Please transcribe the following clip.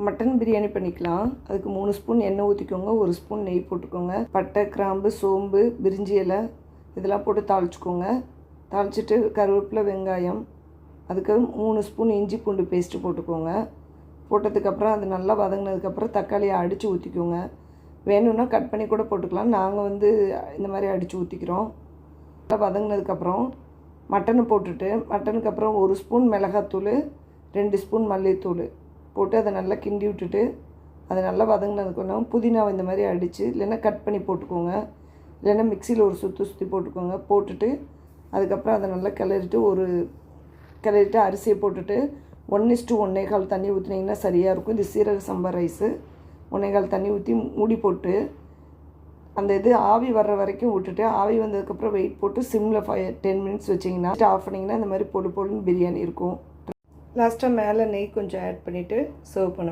Mutton biryani பண்ணிக்கலாம். அதுக்கு 3 spoon எண்ணெய் ஊற்றிக்கோங்க, 1 ஸ்பூன் நெய் போட்டுக்கோங்க. பட்டை, கிராம்பு, சோம்பு, பிரிஞ்சி இலை இதெல்லாம் போட்டு தாளிச்சுக்கோங்க. தாளிச்சிட்டு கருவேப்பிலை, வெங்காயம், அதுக்கு 3 ஸ்பூன் இஞ்சி பூண்டு பேஸ்ட்டு போட்டுக்கோங்க. போட்டதுக்கப்புறம் அது நல்லா வதங்கினதுக்கப்புறம் தக்காளியை அடித்து ஊற்றிக்கோங்க. வேணும்னா கட் பண்ணி கூட போட்டுக்கலாம். நாங்கள் இந்த மாதிரி அடித்து ஊற்றிக்கிறோம். நல்லா வதங்கினதுக்கப்புறம் மட்டனை போட்டுட்டு மட்டனுக்கு அப்புறம் 1 ஸ்பூன் மிளகாத்தூள், 2 ஸ்பூன் மல்லித்தூள் போட்டு அதை நல்லா கிண்டி விட்டுட்டு அது நல்லா வதங்கினதுக்கப்புறம் புதினாவை இந்த மாதிரி அடித்து இல்லைன்னா கட் பண்ணி போட்டுக்கோங்க. இல்லைன்னா மிக்சியில் ஒரு சுற்றி போட்டுக்கோங்க. போட்டுட்டு அதுக்கப்புறம் அதை நல்லா கிளறிட்டு அரிசியை போட்டுட்டு 1:1.25 தண்ணி ஊற்றினீங்கன்னா சரியாக இருக்கும். இது சீரக சம்பா ரைஸு. 1.25 தண்ணி ஊற்றி மூடி போட்டு அந்த ஆவி வர்ற வரைக்கும் விட்டுட்டு ஆவி வந்ததுக்கப்புறம் வெயிட் போட்டு சிம்மில் 10 மினிட்ஸ் வச்சிங்கன்னா ஆஃப் பண்ணிங்கன்னா இந்த மாதிரி பொடுன்னு பிரியாணி இருக்கும். லாஸ்ட்டாக மேலே நெய் கொஞ்சம் ஆட் பண்ணிவிட்டு சர்வ் பண்ணுவேன்.